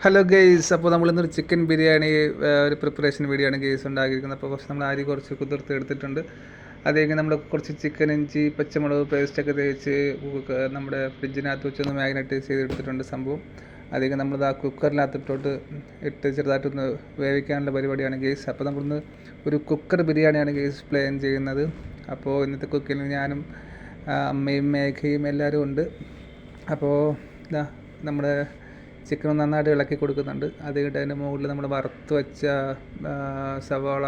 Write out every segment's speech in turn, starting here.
Hello guys, അപ്പോൾ നമ്മളിന്നൊരു chicken biryani ഒരു preparation video ആണ് ഗെയ്സ് ഉണ്ടാക്കിയിരിക്കുന്നത്. അപ്പോൾ കുറച്ച് നമ്മൾ അരി കുറച്ച് കുതിർത്ത് എടുത്തിട്ടുണ്ട്. അതേക്ക് നമ്മൾ കുറച്ച് ചിക്കൻ, ഇഞ്ചി, പച്ചമുളക് പേസ്റ്റൊക്കെ തേച്ച് നമ്മുടെ ഫ്രിഡ്ജിനകത്ത് വെച്ചൊന്ന് മാഗ്നേറ്റ് ചെയ്ത് എടുത്തിട്ടുണ്ട് സംഭവം. അതേക്ക് നമ്മളിത് ആ കുക്കറിനകത്തിട്ടോട്ട് ഇട്ട് ചെറുതായിട്ടൊന്ന് വേവിക്കാനുള്ള പരിപാടിയാണ് ഗെയ്സ്. അപ്പോൾ നമ്മളിന്ന് ഒരു കുക്കർ ബിരിയാണിയാണ് ഗെയ്സ് പ്ലാൻ ചെയ്യുന്നത്. അപ്പോൾ ഇന്നത്തെ കുക്കിങ്ങിൽ ഞാനും അമ്മയും മേഘയും എല്ലാവരും ഉണ്ട്. അപ്പോൾ ഇതാ നമ്മുടെ ചിക്കൻ നന്നായിട്ട് ഇളക്കി കൊടുക്കുന്നുണ്ട്. അത് കഴിഞ്ഞിട്ട് അതിൻ്റെ മുകളിൽ നമ്മൾ വറുത്ത് വെച്ച സവാള,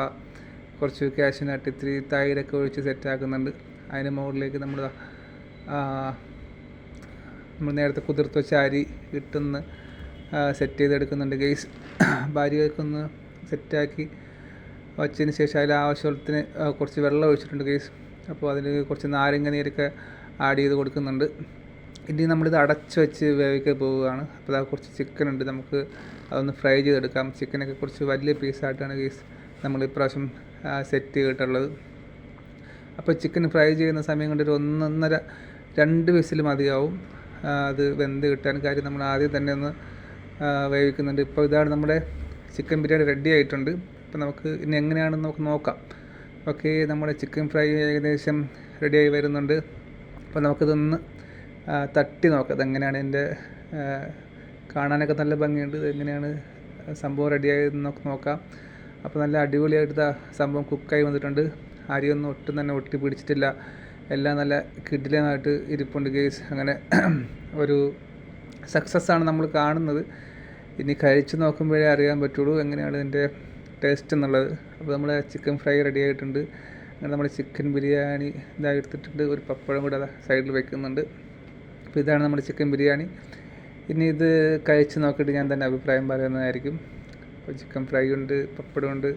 കുറച്ച് കാഷ്യൂനട്ട്, ഇത്തിരി തൈരൊക്കെ ഒഴിച്ച് സെറ്റാക്കുന്നുണ്ട്. അതിൻ്റെ മുകളിലേക്ക് നമ്മൾ നേരത്തെ കുതിർത്ത് വെച്ച അരി ഇട്ടൊന്ന് സെറ്റ് ചെയ്തെടുക്കുന്നുണ്ട് ഗെയ്സ്. അരിയൊക്കെ ഒന്ന് സെറ്റാക്കി വച്ചതിന് ശേഷം അതിൽ ആവശ്യത്തിന് കുറച്ച് വെള്ളം ഒഴിച്ചിട്ടുണ്ട് ഗെയ്സ്. അപ്പോൾ അതിൽ കുറച്ച് നാരങ്ങ നീരൊക്കെ ആഡ് ചെയ്ത് കൊടുക്കുന്നുണ്ട്. ഇനി നമ്മളിത് അടച്ച് വെച്ച് വേവിക്കാൻ പോവുകയാണ്. അപ്പോൾ അത് കുറച്ച് ചിക്കൻ ഉണ്ട്, നമുക്ക് അതൊന്ന് ഫ്രൈ ചെയ്തെടുക്കാം. ചിക്കനൊക്കെ കുറച്ച് വലിയ പീസായിട്ടാണ് ഗെയ്സ് നമ്മൾ ഇപ്രാവശ്യം സെറ്റ് ചെയ്തിട്ടുള്ളത്. അപ്പോൾ ചിക്കൻ ഫ്രൈ ചെയ്യുന്ന സമയം കൊണ്ട് ഒരു 1.5-2 വിസിൽ മതിയാവും അത് വെന്ത് കിട്ടാൻ. കാര്യം നമ്മൾ ആദ്യം തന്നെ ഒന്ന് വേവിക്കുന്നുണ്ട്. ഇപ്പോൾ ഇതാണ് നമ്മുടെ ചിക്കൻ ബിരിയാണി റെഡി ആയിട്ടുണ്ട്. അപ്പോൾ നമുക്ക് ഇനി എങ്ങനെയാണെന്ന് നമുക്ക് നോക്കാം. ഓക്കെ, നമ്മുടെ ചിക്കൻ ഫ്രൈ ഏകദേശം റെഡിയായി വരുന്നുണ്ട്. അപ്പോൾ നമുക്കിതൊന്ന് തട്ടി നോക്കാം അതെങ്ങനെയാണ്. എൻ്റെ കാണാനൊക്കെ നല്ല ഭംഗിയുണ്ട്. എങ്ങനെയാണ് സംഭവം റെഡിയായതെന്ന് നോക്കാം. അപ്പോൾ നല്ല അടിപൊളിയായിട്ട് സംഭവം കുക്കായി വന്നിട്ടുണ്ട്. അരിയൊന്നും ഒട്ടും തന്നെ ഒട്ടി പിടിച്ചിട്ടില്ല. എല്ലാം നല്ല കിടിലമായിട്ട് ഇരിപ്പുണ്ട് ഗെയ്സ്. അങ്ങനെ ഒരു സക്സസ്സാണ് നമ്മൾ കാണുന്നത്. ഇനി കഴിച്ച് നോക്കുമ്പോഴേ അറിയാൻ പറ്റുള്ളൂ എങ്ങനെയാണ് ഇതിൻ്റെ ടേസ്റ്റ് എന്നുള്ളത്. അപ്പോൾ നമ്മുടെ ചിക്കൻ ഫ്രൈ റെഡി ആയിട്ടുണ്ട്. അങ്ങനെ നമ്മുടെ ചിക്കൻ ബിരിയാണി ഇതായി എടുത്തിട്ടുണ്ട്. ഒരു പപ്പടം കൂടെ സൈഡിൽ വെക്കുന്നുണ്ട്. അപ്പോൾ ഇതാണ് നമ്മുടെ ചിക്കൻ ബിരിയാണി. ഇനി ഇത് കഴിച്ച് നോക്കിയിട്ട് ഞാൻ തന്നെ അഭിപ്രായം പറയുന്നതായിരിക്കും. അപ്പോൾ ചിക്കൻ ഫ്രൈ ഉണ്ട്, പപ്പടമുണ്ട്,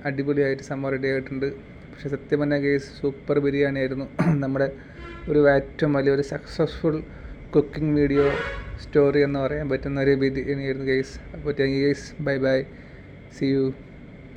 അടിപൊളിയായിട്ട് സംഭവം റെഡി ആയിട്ടുണ്ട്. പക്ഷേ സത്യം പറഞ്ഞാൽ ഗെയ്സ് സൂപ്പർ ബിരിയാണി ആയിരുന്നു. നമ്മുടെ ഒരു ഏറ്റവും വലിയൊരു സക്സസ്ഫുൾ കുക്കിംഗ് വീഡിയോ സ്റ്റോറി എന്ന് പറയാൻ പറ്റുന്ന ഒരു ബിരിയാണി ആയിരുന്നു ഗെയ്സ്. അപ്പോൾ thank you guys, bye bye, see U.